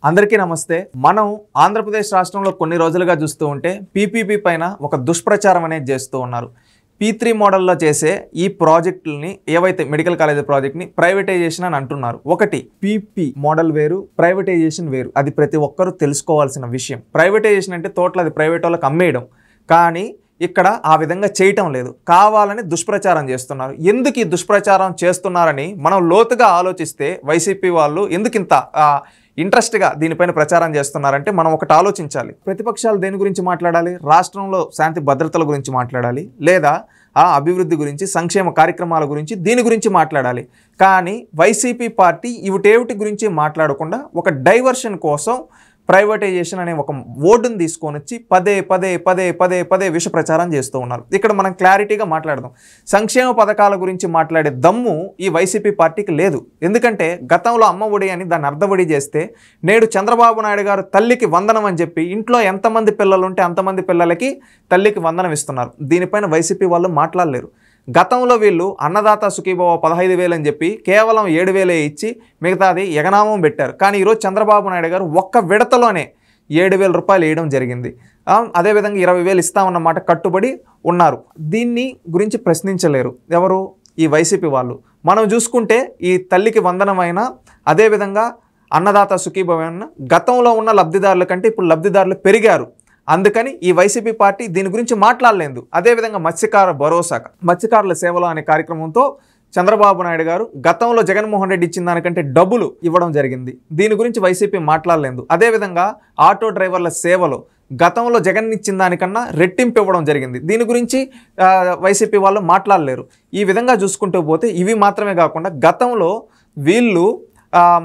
అందరికీ నమస్తే. మనం ఆంధ్రప్రదేశ్ రాష్ట్రంలో కొన్ని రోజులుగా చూస్తూ ఉంటే పీపీపీ పైన ఒక దుష్ప్రచారం అనేది చేస్తూ ఉన్నారు. P3 మోడల్లో చేసే ఈ ప్రాజెక్టుల్ని ఏవైతే మెడికల్ కాలేజ్ ప్రాజెక్ట్ని ప్రైవేటైజేషన్ అని అంటున్నారు. ఒకటి పీపీ మోడల్ వేరు, ప్రైవేటైజేషన్ వేరు. అది ప్రతి ఒక్కరూ తెలుసుకోవాల్సిన విషయం. ప్రైవేటైజేషన్ అంటే తోటలు అది ప్రైవేట్ వాళ్ళకి అమ్మేయడం, కానీ ఇక్కడ ఆ విధంగా చేయటం లేదు. కావాలని దుష్ప్రచారం చేస్తున్నారు. ఎందుకు ఈ దుష్ప్రచారం చేస్తున్నారని మనం లోతుగా ఆలోచిస్తే వైసీపీ వాళ్ళు ఎందుకు ఇంత ఇంట్రెస్ట్గా దీనిపైన ప్రచారం చేస్తున్నారంటే మనం ఒకటి ఆలోచించాలి. ప్రతిపక్షాలు దేని గురించి మాట్లాడాలి? రాష్ట్రంలో శాంతి భద్రతల గురించి మాట్లాడాలి, లేదా ఆ అభివృద్ధి గురించి, సంక్షేమ కార్యక్రమాల గురించి, దీని గురించి మాట్లాడాలి. కానీ వైసీపీ పార్టీ ఇవిటేవిటి గురించి మాట్లాడకుండా ఒక డైవర్షన్ కోసం ప్రైవేటైజేషన్ అనే ఒక ఓటును తీసుకొని వచ్చి పదే విష ప్రచారం చేస్తూ ఉన్నారు. ఇక్కడ మనం క్లారిటీగా మాట్లాడదాం. సంక్షేమ పథకాల గురించి మాట్లాడే దమ్ము ఈ వైసీపీ పార్టీకి లేదు. ఎందుకంటే గతంలో అమ్మ ఒడి అని దాన్ని అర్ధఒడి చేస్తే, నేడు చంద్రబాబు నాయుడు గారు తల్లికి వందనం అని చెప్పి ఇంట్లో ఎంతమంది పిల్లలు ఉంటే అంతమంది పిల్లలకి తల్లికి వందనం ఇస్తున్నారు. దీనిపైన వైసీపీ వాళ్ళు మాట్లాడలేరు. గతంలో వీళ్ళు అన్నదాత సుఖీభవ 15,000 అని చెప్పి కేవలం 7,000 ఇచ్చి మిగతాది ఎగనామం పెట్టారు. కానీ ఈరోజు చంద్రబాబు నాయుడు గారు ఒక్క విడతలోనే 7,000 రూపాయలు వేయడం జరిగింది. అదేవిధంగా 20,000 ఇస్తామన్నమాట కట్టుబడి ఉన్నారు. దీన్ని గురించి ప్రశ్నించలేరు ఎవరు? ఈ వైసీపీ వాళ్ళు. మనం చూసుకుంటే ఈ తల్లికి వందనమైన, అదేవిధంగా అన్నదాత సుఖీభవ గతంలో ఉన్న లబ్ధిదారుల కంటే ఇప్పుడు లబ్ధిదారులు పెరిగారు. అందుకని ఈ వైసీపీ పార్టీ దీని గురించి మాట్లాడలేదు. అదేవిధంగా మత్స్యకార భరోసా, మత్స్యకారుల సేవలు అనే కార్యక్రమంతో చంద్రబాబు నాయుడు గారు గతంలో జగన్మోహన్ రెడ్డి ఇచ్చిన దానికంటే డబ్బులు ఇవ్వడం జరిగింది. దీని గురించి వైసీపీ మాట్లాడలేదు. అదేవిధంగా ఆటో డ్రైవర్ల సేవలు గతంలో జగన్ ఇచ్చిన దానికన్నా రెట్టింపు ఇవ్వడం జరిగింది. దీని గురించి వైసీపీ వాళ్ళు మాట్లాడలేరు. ఈ విధంగా చూసుకుంటూ పోతే ఇవి మాత్రమే కాకుండా గతంలో వీళ్ళు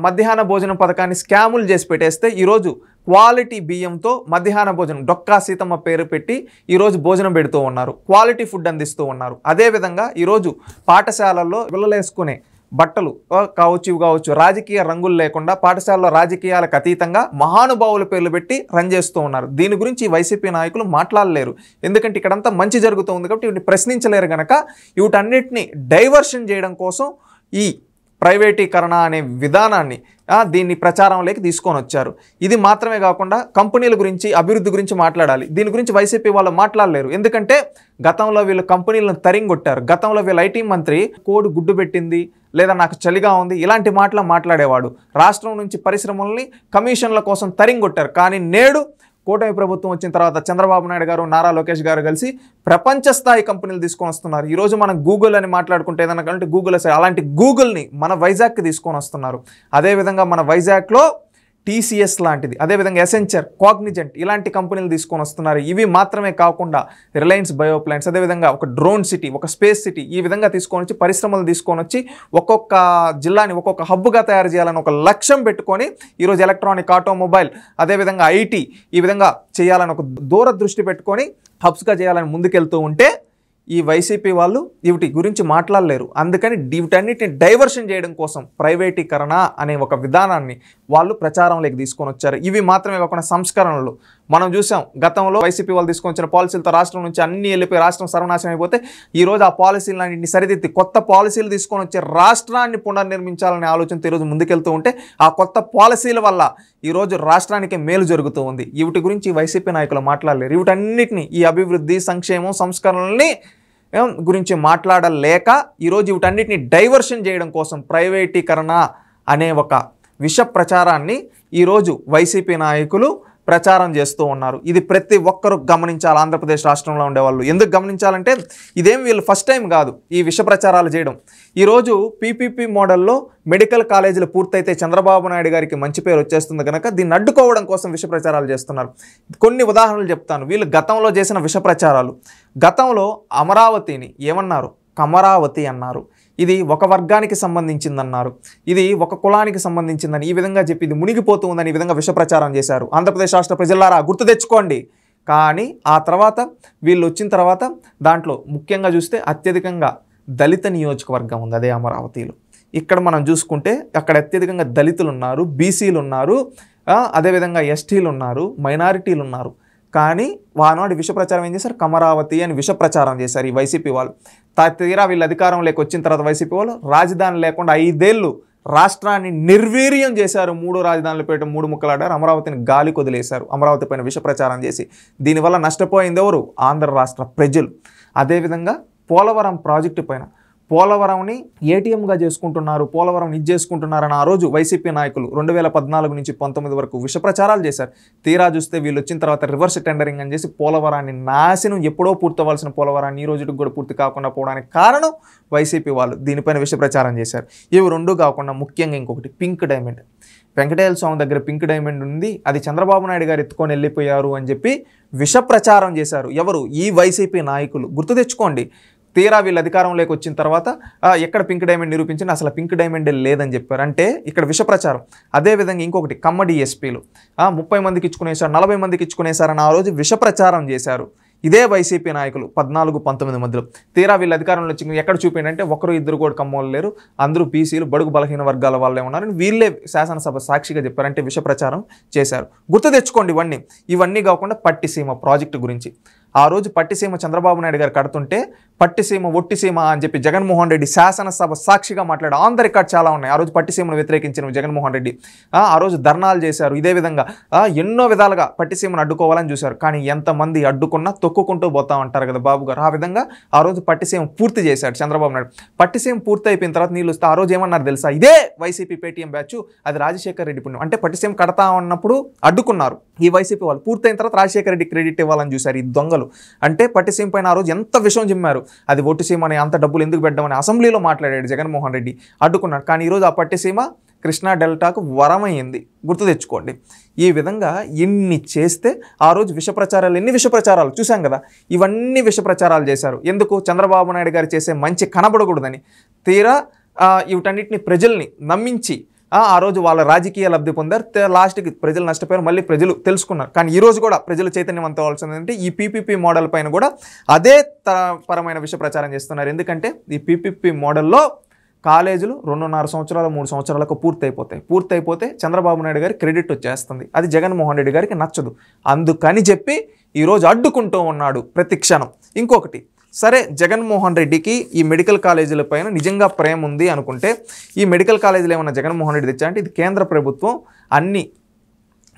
మధ్యాహ్న భోజనం పథకాన్ని స్కాములు చేసి పెట్టేస్తే ఈరోజు క్వాలిటీ బియ్యంతో మధ్యాహ్న భోజనం డొక్కా సీతమ్మ పేరు పెట్టి ఈరోజు భోజనం పెడుతూ ఉన్నారు. క్వాలిటీ ఫుడ్ అందిస్తూ ఉన్నారు. అదేవిధంగా ఈరోజు పాఠశాలల్లో పిల్లలేసుకునే బట్టలు కావచ్చు రాజకీయ రంగులు లేకుండా పాఠశాలలో రాజకీయాలకు అతీతంగా మహానుభావుల పేర్లు పెట్టి రన్ చేస్తూ ఉన్నారు. దీని గురించి వైసీపీ నాయకులు మాట్లాడలేరు. ఎందుకంటే ఇక్కడంతా మంచి జరుగుతుంది కాబట్టి వీటిని ప్రశ్నించలేరు కనుక వీటన్నిటిని డైవర్షన్ చేయడం కోసం ఈ ప్రైవేటీకరణ అనే విధానాన్ని దీన్ని ప్రచారంలోకి తీసుకొని వచ్చారు. ఇది మాత్రమే కాకుండా కంపెనీల గురించి, అభివృద్ధి గురించి మాట్లాడాలి. దీని గురించి వైసీపీ వాళ్ళు మాట్లాడలేరు. ఎందుకంటే గతంలో వీళ్ళు కంపెనీలను తరింగొట్టారు. గతంలో వీళ్ళ ఐటీ మంత్రి కోడి గుడ్డు పెట్టింది, లేదా నాకు చలిగా ఉంది, ఇలాంటి మాటలు మాట్లాడేవాడు. రాష్ట్రం నుంచి పరిశ్రమల్ని కమిషన్ల కోసం తరింగొట్టారు. కానీ నేడు కూటమి ప్రభుత్వం వచ్చిన తర్వాత చంద్రబాబు నాయుడు గారు, నారా లోకేష్ గారు కలిసి ప్రపంచ స్థాయి కంపెనీలు తీసుకొని వస్తున్నారు. ఈరోజు మనం గూగుల్ అని మాట్లాడుకుంటే ఏదన్నా అంటే గూగుల్ అలాంటి గూగుల్ని మన వైజాగ్కి తీసుకొని వస్తున్నారు. అదేవిధంగా మన వైజాగ్లో TCS లాంటిది, అదేవిధంగా ఎసెంచర్, కాగ్నిజెంట్ ఇలాంటి కంపెనీలు తీసుకొని వస్తున్నారు. ఇవి మాత్రమే కాకుండా రిలయన్స్ బయో ప్లాంట్స్, అదేవిధంగా ఒక డ్రోన్ సిటీ, ఒక స్పేస్ సిటీ, ఈ విధంగా తీసుకొని వచ్చి పరిశ్రమలు తీసుకొని వచ్చి ఒక్కొక్క జిల్లాని ఒక్కొక్క హబ్గా తయారు చేయాలని ఒక లక్ష్యం పెట్టుకొని ఈరోజు ఎలక్ట్రానిక్, ఆటోమొబైల్, అదేవిధంగా IT ఈ విధంగా చేయాలని ఒక దూరదృష్టి పెట్టుకొని హబ్స్గా చేయాలని ముందుకెళ్తూ ఉంటే ఈ వైసీపీ వాళ్ళు వీటి గురించి మాట్లాడలేరు. అందుకని వీటన్నిటిని డైవర్షన్ చేయడం కోసం ప్రైవేటీకరణ అనే ఒక విధానాన్ని వాళ్ళు ప్రచారంలోకి తీసుకొని వచ్చారు. ఇవి మాత్రమే కాకుండా సంస్కరణలు మనం చూసాం. గతంలో వైసీపీ వాళ్ళు తీసుకొని వచ్చిన పాలసీలతో రాష్ట్రం నుంచి అన్ని వెళ్ళిపోయి రాష్ట్రం సర్వనాశనం అయిపోతే ఈరోజు ఆ పాలసీలన్నింటినీ సరిదిద్ది కొత్త పాలసీలు తీసుకొని వచ్చి రాష్ట్రాన్ని పునర్నిర్మించాలనే ఆలోచనతో ఈరోజు ముందుకెళ్తూ ఉంటే ఆ కొత్త పాలసీల వల్ల ఈరోజు రాష్ట్రానికి మేలు జరుగుతూ ఉంది. వీటి గురించి వైసీపీ నాయకులు మాట్లాడలేరు. వీటన్నిటిని, ఈ అభివృద్ధి, సంక్షేమం, సంస్కరణల్ని గురించి మాట్లాడలేక ఈరోజు వీటన్నిటిని డైవర్షన్ చేయడం కోసం ప్రైవేటీకరణ అనే ఒక విష ప్రచారాన్ని ఈరోజు వైసీపీ నాయకులు ప్రచారం చేస్తూ ఉన్నారు. ఇది ప్రతి ఒక్కరూ గమనించాలి. ఆంధ్రప్రదేశ్ రాష్ట్రంలో ఉండేవాళ్ళు ఎందుకు గమనించాలంటే ఇదేం వీళ్ళు ఫస్ట్ టైం కాదు ఈ విష ప్రచారాలు చేయడం. ఈరోజు పీపీపీ మోడల్లో మెడికల్ కాలేజీలు పూర్తయితే చంద్రబాబు నాయుడు గారికి మంచి పేరు వచ్చేస్తుంది కనుక దీన్ని అడ్డుకోవడం కోసం విష ప్రచారాలు చేస్తున్నారు. కొన్ని ఉదాహరణలు చెప్తాను. వీళ్ళు గతంలో చేసిన విష ప్రచారాలు, గతంలో అమరావతిని ఏమన్నారు? కమరావతి అన్నారు. ఇది ఒక వర్గానికి సంబంధించిందన్నారు. ఇది ఒక కులానికి సంబంధించిందని ఈ విధంగా చెప్పి ఇది మునిగిపోతూ ఉందని ఈ విధంగా విష ప్రచారం చేశారు. ఆంధ్రప్రదేశ్ రాష్ట్ర ప్రజలారా గుర్తు తెచ్చుకోండి. కానీ ఆ తర్వాత వీళ్ళు వచ్చిన తర్వాత దాంట్లో ముఖ్యంగా చూస్తే అత్యధికంగా దళిత నియోజకవర్గం ఉంది అదే అమరావతిలో. ఇక్కడ మనం చూసుకుంటే అక్కడ అత్యధికంగా దళితులు ఉన్నారు, బీసీలు ఉన్నారు, అదేవిధంగా ఎస్టీలు ఉన్నారు, మైనారిటీలు ఉన్నారు. కానీ వానాడు విష ప్రచారం ఏం చేశారు? కమరావతి అని విష ప్రచారం చేశారు ఈ వైసీపీ వాళ్ళు. తీరా వీళ్ళు అధికారంలోకి వచ్చిన తర్వాత వైసీపీ వాళ్ళు రాజధాని లేకుండా 5 ఏళ్ళు రాష్ట్రాన్ని నిర్వీర్యం చేశారు. 3 రాజధానుల పేట 3 ముక్కలాడారు. అమరావతిని గాలి కొదిలేశారు. అమరావతి పైన విష ప్రచారం చేసి దీనివల్ల నష్టపోయింది ఎవరు? ఆంధ్ర రాష్ట్ర ప్రజలు. అదేవిధంగా పోలవరం ప్రాజెక్టు పైన పోలవరంని ఏటీఎంగా చేసుకుంటున్నారు, పోలవరం ఇది చేసుకుంటున్నారని ఆ రోజు వైసీపీ నాయకులు 2014 నుంచి 19 వరకు విష ప్రచారాలు చేశారు. తీరా చూస్తే వీళ్ళు వచ్చిన తర్వాత రివర్స్ టెండరింగ్ అని చేసి పోలవరాన్ని నాశనం, ఎప్పుడో పూర్తవలసిన పోలవరాన్ని ఈ రోజుకి కూడా పూర్తి కాకుండా పోవడానికి కారణం వైసీపీ వాళ్ళు. దీనిపైన విష ప్రచారం చేశారు. ఇవి రెండు కాకుండా ముఖ్యంగా ఇంకొకటి పింక్ డైమండ్. వెంకటేశ్వర స్వామి దగ్గర పింక్ డైమండ్ ఉంది, అది చంద్రబాబు నాయుడు గారు ఎత్తుకొని వెళ్ళిపోయారు అని చెప్పి విష ప్రచారం చేశారు. ఎవరు? ఈ వైసీపీ నాయకులు. గుర్తు తెచ్చుకోండి. తీరా వీళ్ళు అధికారంలోకి వచ్చిన తర్వాత ఎక్కడ పింక్ డైమండ్ నిరూపించిన అసలు పింక్ డైమండే లేదని చెప్పారు. అంటే ఇక్కడ విష ప్రచారం. అదేవిధంగా ఇంకొకటి కమ్మడి ఎస్పీలు 30 మందికి ఇచ్చుకునేసారు, 40 మందికి ఇచ్చుకునేసారని ఆ రోజు విష ప్రచారం చేశారు. ఇదే వైసీపీ నాయకులు 14-19 మధ్యలో. తీరా వీళ్ళు అధికారంలో వచ్చి ఎక్కడ చూపిండంటే ఒకరు ఇద్దరు కూడా కమ్మోళ్ళు లేరు, అందరూ బీసీలు, బడుగు బలహీన వర్గాల వాళ్ళే ఉన్నారని వీళ్ళే శాసనసభ సాక్షిగా చెప్పారంటే విష ప్రచారం చేశారు. గుర్తు తెచ్చుకోండి ఇవన్నీ. ఇవన్నీ కాకుండా పట్టిసీమ ప్రాజెక్టు గురించి ఆ రోజు పట్టిసీమ చంద్రబాబు నాయుడు గారు కడుతుంటే పట్టిసీమ ఒట్టిసీమ అని చెప్పి జగన్మోహన్ రెడ్డి శాసనసభ సాక్షిగా మాట్లాడారు. ఆన్ ద రికార్డ్ చాలా ఉన్నాయి. ఆ రోజు పట్టిసీమను వ్యతిరేకించిన జగన్మోహన్ రెడ్డి ఆ రోజు ధర్నాలు చేశారు. ఇదే విధంగా ఎన్నో విధాలుగా పట్టిసీమను అడ్డుకోవాలని చూశారు. కానీ ఎంతమంది అడ్డుకున్నా తొక్కుకుంటూ పోతా ఉంటారు కదా బాబు గారు. ఆ విధంగా ఆ రోజు పట్టిసీమ పూర్తి చేశాడు చంద్రబాబు నాయుడు. పట్టిసీమ పూర్తి అయిపోయిన తర్వాత నీళ్ళు వస్తే ఆ రోజు ఏమన్నారు తెలుసా? ఇదే వైసీపీ పేటీఎం బ్యాచ్, అది రాజశేఖర్ రెడ్డి పుణ్యం. అంటే పట్టిసీమ కడతా ఉన్నప్పుడు అడ్డుకున్నారు ఈ వైసీపీ వాళ్ళు. పూర్తయిన తర్వాత రాజశేఖర్ రెడ్డి క్రెడిట్ ఇవ్వాలని చూశారు ఈ దొంగలు. అంటే పట్టిసీమ పైన ఆ రోజు ఎంత విషయం చిమ్మారు. అది ఒట్టిసీమ అని, అంత డబ్బులు ఎందుకు పెట్టడం అని అసెంబ్లీలో మాట్లాడాడు జగన్మోహన్ రెడ్డి. అడ్డుకున్నాడు. కానీ ఈరోజు ఆ పట్టిసీమ కృష్ణా డెల్టాకు వరమైంది. గుర్తు తెచ్చుకోండి. ఈ విధంగా ఇన్ని చేస్తే ఆ రోజు విష ప్రచారాలు, ఎన్ని విష ప్రచారాలు చూసాం కదా. ఇవన్నీ విష ప్రచారాలు చేశారు. ఎందుకు? చంద్రబాబు నాయుడు గారు చేసే మంచి కనబడకూడదని. తీరా వీటన్నిటిని ప్రజల్ని నమ్మించి ఆ రోజు వాళ్ళ రాజకీయ లబ్ధి పొందారు. లాస్ట్కి ప్రజలు నష్టపోయారు. మళ్ళీ ప్రజలు తెలుసుకున్నారు. కానీ ఈరోజు కూడా ప్రజలు చైతన్యవంతం అవ్వాల్సిందంటే ఈ పీపీపీ మోడల్ పైన కూడా అదే పరమైన విష ప్రచారం చేస్తున్నారు. ఎందుకంటే ఈ పీపీపీ మోడల్లో కాలేజీలు 2.5 సంవత్సరాలు 3 సంవత్సరాలకు పూర్తయిపోతే చంద్రబాబు నాయుడు గారికి క్రెడిట్ వచ్చేస్తుంది. అది జగన్మోహన్ రెడ్డి గారికి నచ్చదు. అందుకని చెప్పి ఈరోజు అడ్డుకుంటూ ఉన్నాడు ప్రతి క్షణం. ఇంకొకటి, సరే జగన్మోహన్ రెడ్డికి ఈ మెడికల్ కాలేజీల పైన నిజంగా ప్రేమ ఉంది అనుకుంటే ఈ మెడికల్ కాలేజీలు ఏమన్నా జగన్మోహన్ రెడ్డి తెచ్చా అంటే ఇది కేంద్ర ప్రభుత్వం అన్ని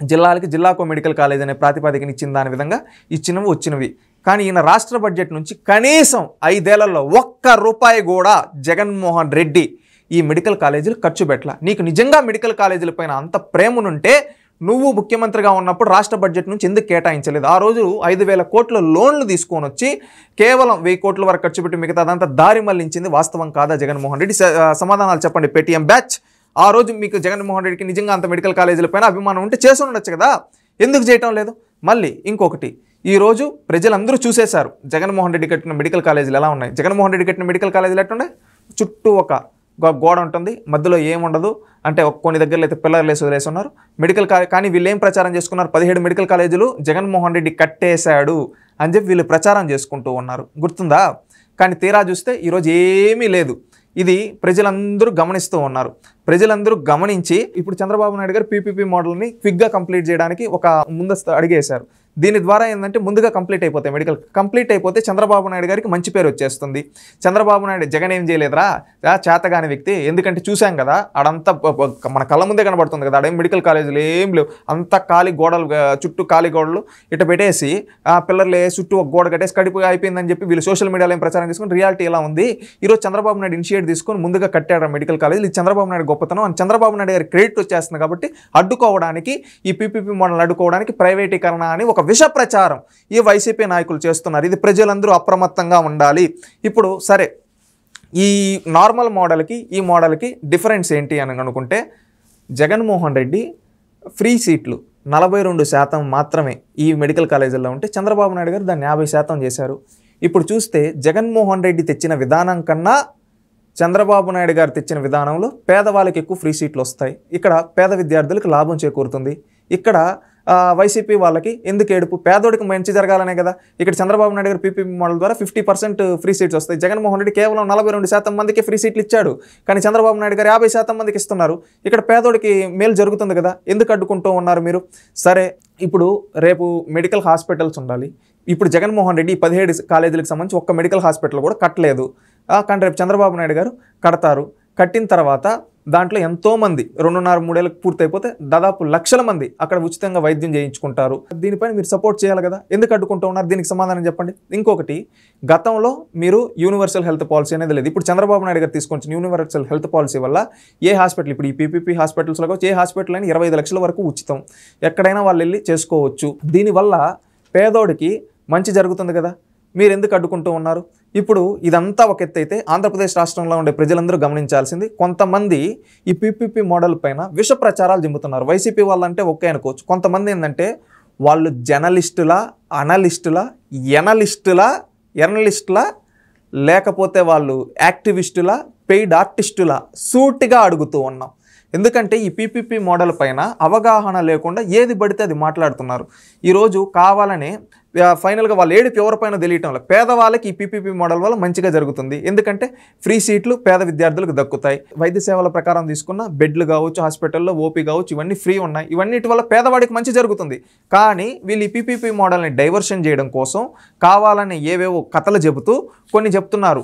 జిల్లాలకి జిల్లాకో మెడికల్ కాలేజ్ అనే ప్రాతిపదికన ఇచ్చిన దాని విధంగా ఇచ్చినవి వచ్చినవి. కానీ ఈయన రాష్ట్ర బడ్జెట్ నుంచి కనీసం 5 ఏళ్లలో ₹1 కూడా జగన్మోహన్ రెడ్డి ఈ మెడికల్ కాలేజీలు ఖర్చు పెట్టలా. నీకు నిజంగా మెడికల్ కాలేజీల పైన అంత ప్రేమనుంటే నువ్వు ముఖ్యమంత్రిగా ఉన్నప్పుడు రాష్ట్ర బడ్జెట్ నుంచి ఎందుకు కేటాయించలేదు? ఆ రోజు 5,000 కోట్ల లోన్లు తీసుకొని వచ్చి కేవలం 1,000 కోట్ల వరకు ఖర్చు పెట్టి మిగతాదంతా దారి మళ్లించింది వాస్తవం కాదా జగన్మోహన్ రెడ్డి? సమాధానాలు చెప్పండి పేటీఎం బ్యాచ్. ఆ రోజు మీకు జగన్మోహన్ రెడ్డికి నిజంగా అంత మెడికల్ కాలేజీల పైన అభిమానం ఉంటే చేసి ఉండొచ్చు కదా, ఎందుకు చేయటం లేదు? మళ్ళీ ఇంకొకటి, ఈరోజు ప్రజలందరూ చూసేశారు జగన్మోహన్ రెడ్డి కట్టిన మెడికల్ కాలేజీలు ఎలా ఉన్నాయి. జగన్మోహన్ రెడ్డి కట్టిన మెడికల్ కాలేజీలు ఎట్టున్నాయి? చుట్టూ ఒక గోడ ఉంటుంది, మధ్యలో ఏముండదు. అంటే కొన్ని దగ్గరలో అయితే పిల్లర్లు వదిలేసి ఉన్నారు మెడికల్ కానీ వీళ్ళు ఏం ప్రచారం చేసుకున్నారు? 17 మెడికల్ కాలేజీలు జగన్మోహన్ రెడ్డి కట్టేశాడు అని చెప్పి వీళ్ళు ప్రచారం చేసుకుంటూ ఉన్నారు. గుర్తుందా? కానీ తీరా చూస్తే ఈరోజు ఏమీ లేదు. ఇది ప్రజలందరూ గమనిస్తూ ఉన్నారు. ప్రజలందరూ గమనించి ఇప్పుడు చంద్రబాబు నాయుడు గారు పీపీపీ మోడల్ని క్విక్గా కంప్లీట్ చేయడానికి ఒక ముందస్తు అడిగేశారు. దీని ద్వారా ఏంటంటే ముందుగా కంప్లీట్ అయిపోతాయి. మెడికల్ కంప్లీట్ అయిపోతే చంద్రబాబు నాయుడు గారికి మంచి పేరు వచ్చేస్తుంది. చంద్రబాబు నాయుడు జగన్ ఏం చేయలేదురా, చేతగాని వ్యక్తి. ఎందుకంటే చూసాం కదా, ఆడంతా మన కళ్ళ ముందే కనబడుతుంది కదా, ఆడేం మెడికల్ కాలేజీలు ఏం లేవు. అంతా ఖాళీ గోడలు, చుట్టూ ఖాళీ గోడలు ఇట పెట్టేసి పిల్లర్లు చుట్టూ ఒక గోడ కట్టేసి కడిపోయి అయిపోయిందని చెప్పి వీళ్ళు సోషల్ మీడియాలో ఏం ప్రచారం చేసుకుని రియాలిటీ ఎలా ఉంది? ఈరోజు చంద్రబాబు నాయుడు ఇనిషియేట్ తీసుకొని ముందుగా కట్టాడు మెడికల్ కాలేజీలు. ఇది చంద్రబాబు నాయుడు గొప్పతనం అని చంద్రబాబు నాయుడు గారి క్రెడిట్ వచ్చేస్తుంది. కాబట్టి అడ్డుకోవడానికి, ఈ పీపీపీ మోడల్ అడ్డుకోవడానికి ప్రైవేటీకరణ అని ఒక విష ప్రచారం ఈ వైసీపీ నాయకులు చేస్తున్నారు. ఇది ప్రజలందరూ అప్రమత్తంగా ఉండాలి. ఇప్పుడు సరే, ఈ నార్మల్ మోడల్కి ఈ మోడల్కి డిఫరెన్స్ ఏంటి అని అనుకుంటే, జగన్మోహన్ రెడ్డి ఫ్రీ సీట్లు 42% మాత్రమే ఈ మెడికల్ కాలేజీల్లో ఉంటే చంద్రబాబు నాయుడు గారు దాన్ని 50% చేశారు. ఇప్పుడు చూస్తే జగన్మోహన్ రెడ్డి తెచ్చిన విధానం కన్నా చంద్రబాబు నాయుడు గారు తెచ్చిన విధానంలో పేదవాళ్ళకి ఎక్కువ ఫ్రీ సీట్లు వస్తాయి. ఇక్కడ పేద విద్యార్థులకు లాభం చేకూరుతుంది. ఇక్కడ వైసీపీ వాళ్ళకి ఎందుకు ఏడుపు? పేదోడికి మంచి జరగాలనే కదా. ఇక్కడ చంద్రబాబు నాయుడు గారు పీపీపీ మోడల్ ద్వారా 50% ఫ్రీ సీట్స్ వస్తాయి. జగన్మోహన్ రెడ్డి కేవలం 42% మందికి ఫ్రీ సీట్లు ఇచ్చాడు. కానీ చంద్రబాబు నాయుడు గారు 50% మందికి ఇస్తున్నారు. ఇక్కడ పేదోడికి మేలు జరుగుతుంది కదా, ఎందుకు అడ్డుకుంటూ ఉన్నారు మీరు? సరే, ఇప్పుడు రేపు మెడికల్ హాస్పిటల్స్ ఉండాలి. ఇప్పుడు జగన్మోహన్ రెడ్డి 17 కాలేజీలకు సంబంధించి ఒక్క మెడికల్ హాస్పిటల్ కూడా కట్టలేదు. కానీ రేపు చంద్రబాబు నాయుడు గారు కడతారు. కట్టిన తర్వాత దాంట్లో ఎంతోమంది 2.5-3 ఏళ్ళకి పూర్తయిపోతే దాదాపు లక్షల మంది అక్కడ ఉచితంగా వైద్యం చేయించుకుంటారు. దీనిపైన మీరు సపోర్ట్ చేయాలి కదా, ఎందుకు అడ్డుకుంటూ ఉన్నారు? దీనికి సమాధానం చెప్పండి. ఇంకొకటి, గతంలో మీరు యూనివర్సల్ హెల్త్ పాలసీ అనేది లేదు. ఇప్పుడు చంద్రబాబు నాయుడు గారు తీసుకొచ్చిన యూనివర్సల్ హెల్త్ పాలసీ వల్ల ఏ హాస్పిటల్, ఇప్పుడు ఈ పీపీపీ హాస్పిటల్స్లో ఏ హాస్పిటల్ అయినా 25 లక్షల వరకు ఉచితం, ఎక్కడైనా వాళ్ళు వెళ్ళి చేసుకోవచ్చు. దీనివల్ల పేదోడికి మంచి జరుగుతుంది కదా, మీరు ఎందుకు అడ్డుకుంటూ ఉన్నారు? ఇప్పుడు ఇదంతా ఒక ఎత్తు అయితే ఆంధ్రప్రదేశ్ రాష్ట్రంలో ఉండే ప్రజలందరూ గమనించాల్సింది, కొంతమంది ఈ పీపీపీ మోడల్ పైన విష ప్రచారాలు జిమ్ముతున్నారు. వైసీపీ వాళ్ళంటే ఒకే అనుకోవచ్చు. కొంతమంది ఏంటంటే వాళ్ళు జర్నలిస్టుల, అనలిస్టుల, ఎనలిస్టుల లేకపోతే వాళ్ళు యాక్టివిస్టుల, పెయిడ్ ఆర్టిస్టుల సూటిగా అడుగుతూ ఉన్నాం. ఎందుకంటే ఈ పీపీపీ మోడల్ పైన అవగాహన లేకుండా ఏది పడితే అది మాట్లాడుతున్నారు. ఈరోజు కావాలనే ఫైనల్గా వాళ్ళు ఏడుపు ఎవరిపైన తెలియటం లేదు. పేదవాళ్ళకి ఈ పీపీపీ మోడల్ వల్ల మంచిగా జరుగుతుంది. ఎందుకంటే ఫ్రీ సీట్లు పేద విద్యార్థులకు దక్కుతాయి. వైద్య సేవల ప్రకారం తీసుకున్న బెడ్లు కావచ్చు, హాస్పిటల్లో ఓపీ కావచ్చు, ఇవన్నీ ఫ్రీ ఉన్నాయి. ఇవన్నిటి వల్ల పేదవాడికి మంచి జరుగుతుంది. కానీ వీళ్ళు ఈ పీపీపీ మోడల్ని డైవర్షన్ చేయడం కోసం కావాలని ఏవేవో కథలు చెబుతూ కొన్ని చెప్తున్నారు.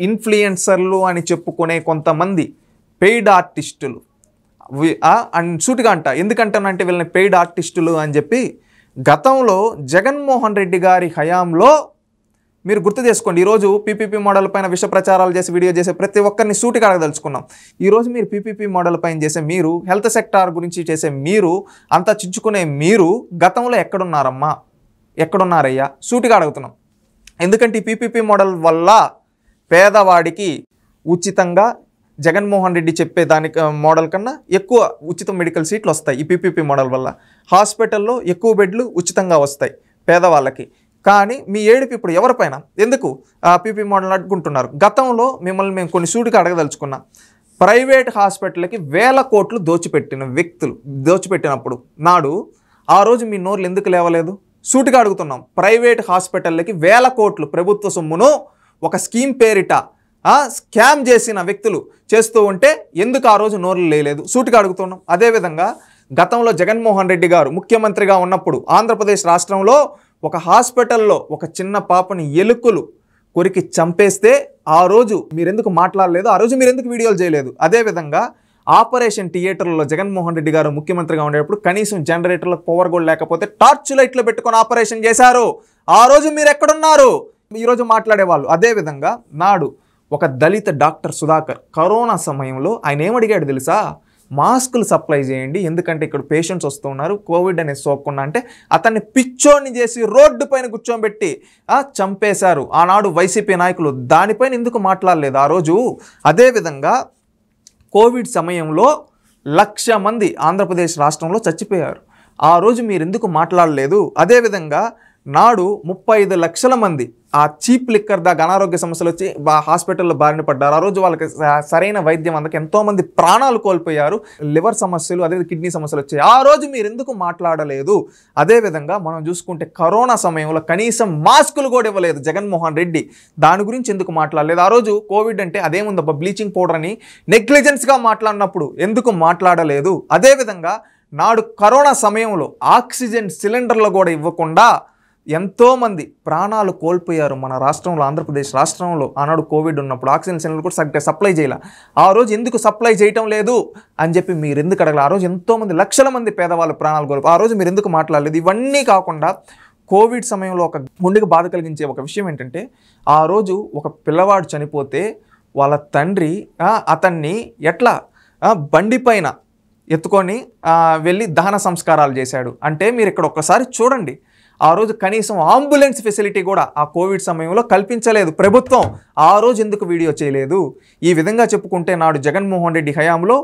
ఇన్ఫ్లుయెన్సర్లు అని చెప్పుకునే కొంతమంది పెయిడ్ ఆర్టిస్టులు అండ్ సూటిగా అంట, ఎందుకంటానంటే వీళ్ళని పెయిడ్ ఆర్టిస్టులు అని చెప్పి గతంలో జగన్మోహన్ రెడ్డి గారి హయాంలో మీరు గుర్తు చేసుకోండి. ఈరోజు పీపీపీ మోడల్ పైన విష ప్రచారాలు చేసి వీడియో చేసే ప్రతి ఒక్కరిని సూటిగా అడగదలుచుకున్నాం. ఈరోజు మీరు పీపీపీ మోడల్ పైన చేసే మీరు, హెల్త్ సెక్టార్ గురించి చేసే మీరు, అంతా చించుకునే మీరు గతంలో ఎక్కడున్నారమ్మా, ఎక్కడున్నారయ్యా? సూటిగా అడుగుతున్నాం. ఎందుకంటే ఈ పీపీపీ మోడల్ వల్ల పేదవాడికి ఉచితంగా జగన్మోహన్ రెడ్డి చెప్పే దానికి మోడల్ కన్నా ఎక్కువ ఉచిత మెడికల్ సీట్లు వస్తాయి. ఈ పీపీపీ మోడల్ వల్ల హాస్పిటల్లో ఎక్కువ బెడ్లు ఉచితంగా వస్తాయి పేదవాళ్ళకి. కానీ మీ ఏడుపు ఇప్పుడు ఎవరిపైన? ఎందుకు పీపీ మోడల్ అడ్డుకుంటున్నారు? గతంలో మిమ్మల్ని మేము కొన్ని సూటిగా అడగదలుచుకున్నాం. ప్రైవేట్ హాస్పిటల్కి వేల కోట్లు దోచిపెట్టినప్పుడు నాడు ఆ రోజు మీ నోర్లు ఎందుకు లేవలేదు? సూటిగా అడుగుతున్నాం. ప్రైవేట్ హాస్పిటల్కి వేల కోట్లు ప్రభుత్వ సొమ్మును ఒక స్కీమ్ పేరిట స్కామ్ చేసిన వ్యక్తులు చేస్తూ ఉంటే ఎందుకు ఆ రోజు నోర్లు లేదు? సూటిగా అడుగుతున్నాం. అదేవిధంగా గతంలో జగన్మోహన్ రెడ్డి గారు ముఖ్యమంత్రిగా ఉన్నప్పుడు ఆంధ్రప్రదేశ్ రాష్ట్రంలో ఒక హాస్పిటల్లో ఒక చిన్న పాపని ఎలుకలు కొరికి చంపేస్తే ఆ రోజు మీరెందుకు మాట్లాడలేదు? ఆ రోజు మీరెందుకు వీడియోలు చేయలేదు? అదేవిధంగా ఆపరేషన్ థియేటర్లో జగన్మోహన్ రెడ్డి గారు ముఖ్యమంత్రిగా ఉండేటప్పుడు కనీసం జనరేటర్లకు పవర్ కూడా లేకపోతే టార్చ్ లైట్లు పెట్టుకొని ఆపరేషన్ చేశారు. ఆ రోజు మీరు ఎక్కడున్నారు? ఈరోజు మాట్లాడేవాళ్ళు. అదేవిధంగా నాడు ఒక దళిత డాక్టర్ సుధాకర్ కరోనా సమయంలో ఆయన ఏమడిగాడు తెలుసా? మాస్కులు సప్లై చేయండి, ఎందుకంటే ఇక్కడ పేషెంట్స్ వస్తూ ఉన్నారు, కోవిడ్ అనేది సోకకుండా అంటే అతన్ని పిచ్చోడిని చేసి రోడ్డు పైన కూర్చోబెట్టి చంపేశారు ఆనాడు వైసీపీ నాయకులు. దానిపైన ఎందుకు మాట్లాడలేదు ఆ రోజు? అదేవిధంగా కోవిడ్ సమయంలో 1,00,000 మంది ఆంధ్రప్రదేశ్ రాష్ట్రంలో చచ్చిపోయారు. ఆ రోజు మీరు ఎందుకు మాట్లాడలేదు? అదేవిధంగా నాడు 35 లక్షల మంది ఆ చీప్ లిక్కర్ దాకా అనారోగ్య సమస్యలు వచ్చి హాస్పిటల్లో బారిన పడ్డారు. ఆ రోజు వాళ్ళకి సరైన వైద్యం అందక ఎంతోమంది ప్రాణాలు కోల్పోయారు. లివర్ సమస్యలు, అదే కిడ్నీ సమస్యలు వచ్చాయి. ఆ రోజు మీరు ఎందుకు మాట్లాడలేదు? అదేవిధంగా మనం చూసుకుంటే కరోనా సమయంలో కనీసం మాస్కులు కూడా ఇవ్వలేదు జగన్మోహన్ రెడ్డి. దాని గురించి ఎందుకు మాట్లాడలేదు? ఆ రోజు కోవిడ్ అంటే అదేముందబ్బా బ్లీచింగ్ పౌడర్ అని నెగ్లిజెన్స్గా మాట్లాడినప్పుడు ఎందుకు మాట్లాడలేదు? అదేవిధంగా నాడు కరోనా సమయంలో ఆక్సిజన్ సిలిండర్లు కూడా ఇవ్వకుండా ఎంతోమంది ప్రాణాలు కోల్పోయారు మన రాష్ట్రంలో, ఆంధ్రప్రదేశ్ రాష్ట్రంలో. ఆనాడు కోవిడ్ ఉన్నప్పుడు ఆక్సిజన్ సిలిండర్ కూడా సప్లై చేయాల. ఆ రోజు ఎందుకు సప్లై చేయటం లేదు అని చెప్పి మీరు ఎందుకు అడగల? ఆ రోజు ఎంతోమంది లక్షల మంది పేదవాళ్ళు ప్రాణాలు కోల్పోయారు. ఆ రోజు మీరు ఎందుకు మాట్లాడలేదు? ఇవన్నీ కాకుండా కోవిడ్ సమయంలో ఒక గుండెకి బాధ కలిగించే ఒక విషయం ఏంటంటే, ఆ రోజు ఒక పిల్లవాడు చనిపోతే వాళ్ళ తండ్రి అతన్ని ఎట్లా బండి పైన ఎత్తుకొని వెళ్ళి దహన సంస్కారాలు చేశాడు. అంటే మీరు ఇక్కడ ఒక్కసారి చూడండి, ఆ రోజు కనీసం అంబులెన్స్ ఫెసిలిటీ కూడా ఆ కోవిడ్ సమయంలో కల్పించలేదు ప్రభుత్వం. ఆ రోజు ఎందుకు వీడియో చేయలేదు? ఈ విధంగా చెప్పుకుంటే నాడు జగన్మోహన్ రెడ్డి హయాంలో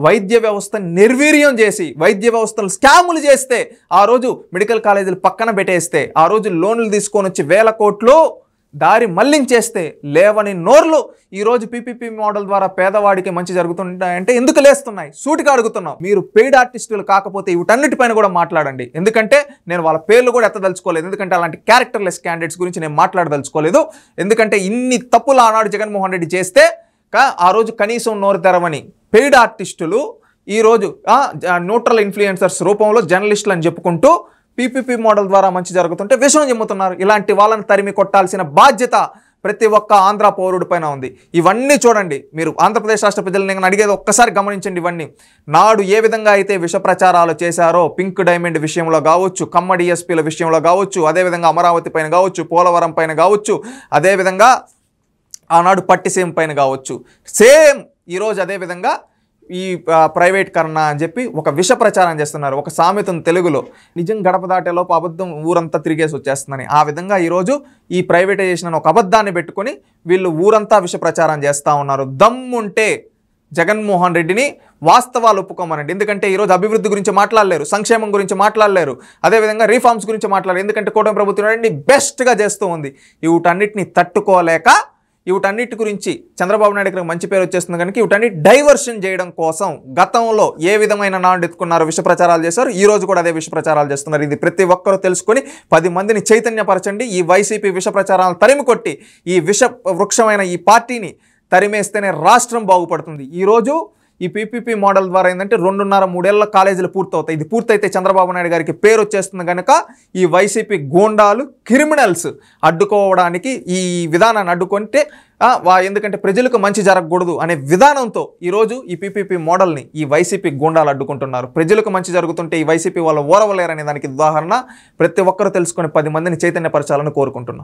వైద్య వ్యవస్థ నిర్వీర్యం చేసి, వైద్య వ్యవస్థలు స్కాములు చేస్తే, ఆ రోజు మెడికల్ కాలేజీలు పక్కన పెట్టేస్తే, ఆ రోజు లోన్లు తీసుకొని వచ్చి వేల కోట్లు దారి మళ్లించేస్తే లేవని నోర్లు ఈరోజు పీపీపీ మోడల్ ద్వారా పేదవాడికి మంచి జరుగుతుంటాయంటే ఎందుకు లేస్తున్నాయి? సూటిగా అడుగుతున్నాం. మీరు పెయిడ్ ఆర్టిస్టులు కాకపోతే వీటన్నిటిపైన కూడా మాట్లాడండి. ఎందుకంటే నేను వాళ్ళ పేర్లు కూడా ఎత్తదలుచుకోలేదు, ఎందుకంటే అలాంటి క్యారెక్టర్లెస్ క్యాండిడేట్స్ గురించి నేను మాట్లాడదలుచుకోలేదు. ఎందుకంటే ఇన్ని తప్పులు ఆనాడు జగన్మోహన్ రెడ్డి చేస్తే ఆ రోజు కనీసం నోరు తెరవని పెయిడ్ ఆర్టిస్టులు ఈరోజు న్యూట్రల్ ఇన్ఫ్లుయెన్సర్స్ రూపంలో జర్నలిస్టులు అని చెప్పుకుంటూ పీపీపీ మోడల్ ద్వారా మంచి జరుగుతుంటే విషయం చెమ్ముతున్నారు. ఇలాంటి వాళ్ళని తరిమి కొట్టాల్సిన బాధ్యత ప్రతి ఒక్క ఆంధ్ర పౌరుడి పైన ఉంది. ఇవన్నీ చూడండి, మీరు ఆంధ్రప్రదేశ్ రాష్ట్ర ప్రజలు నేను అడిగేది ఒక్కసారి గమనించండి. ఇవన్నీ నాడు ఏ విధంగా అయితే విష ప్రచారాలు చేశారో, పింక్ డైమండ్ విషయంలో కావచ్చు, కమ్మ డిఎస్పీల విషయంలో కావచ్చు, అదేవిధంగా అమరావతి పైన కావచ్చు, పోలవరం పైన కావచ్చు, అదేవిధంగా ఆనాడు పట్టిసీమ పైన కావచ్చు, సేమ్ ఈరోజు అదేవిధంగా ఈ ప్రైవేటీకరణ అని చెప్పి ఒక విష ప్రచారం చేస్తున్నారు. ఒక సామెతను తెలుగులో, నిజం గడప దాటేలోపు అబద్ధం ఊరంతా తిరిగేసి వచ్చేస్తుందని, ఆ విధంగా ఈరోజు ఈ ప్రైవేటైజేషన్ అని ఒక అబద్ధాన్ని పెట్టుకొని వీళ్ళు ఊరంతా విష ప్రచారం చేస్తూ ఉన్నారు. దమ్ముంటే జగన్మోహన్ రెడ్డిని వాస్తవాలు ఒప్పుకోమనండి. ఎందుకంటే ఈరోజు అభివృద్ధి గురించి మాట్లాడలేరు, సంక్షేమం గురించి మాట్లాడలేరు, అదేవిధంగా రీఫార్మ్స్ గురించి మాట్లాడలేరు. ఎందుకంటే కూటమి ప్రభుత్వం బెస్ట్గా చేస్తూ ఉంది. వీటన్నిటిని తట్టుకోలేక వీటన్నిటి గురించి చంద్రబాబు నాయుడు గారికి మంచి పేరు వచ్చేస్తుంది కనుక వీటన్నిటి డైవర్షన్ చేయడం కోసం గతంలో ఏ విధమైన నాడు ఎత్తుకున్నారో విష ప్రచారాలు చేశారు, ఈ రోజు కూడా అదే విష ప్రచారాలు చేస్తున్నారు. ఇది ప్రతి ఒక్కరూ తెలుసుకొని 10 మందిని చైతన్యపరచండి. ఈ వైసీపీ విష ప్రచారాలను తరిమి కొట్టి ఈ విష వృక్షమైన ఈ పార్టీని తరిమేస్తేనే రాష్ట్రం బాగుపడుతుంది. ఈరోజు ఈ పీపీపీ మోడల్ ద్వారా ఏంటంటే 2.5-3 ఏళ్ల కాలేజీలు పూర్తవుతాయి. ఇది పూర్తయితే చంద్రబాబు నాయుడు గారికి పేరు వచ్చేస్తుంది కనుక ఈ వైసీపీ గూండాలు, క్రిమినల్స్ అడ్డుకోవడానికి ఈ విధానాన్ని అడ్డుకుంటే ఎందుకంటే ప్రజలకు మంచి జరగకూడదు అనే విధానంతో ఈరోజు ఈ పీపీపీ మోడల్ని ఈ వైసీపీ గూండాలు అడ్డుకుంటున్నారు. ప్రజలకు మంచి జరుగుతుంటే ఈ వైసీపీ వాళ్ళు ఓరవలేరనే దానికి ఉదాహరణ ప్రతి ఒక్కరూ తెలుసుకొని 10 మందిని చైతన్యపరచాలని కోరుకుంటున్నాం.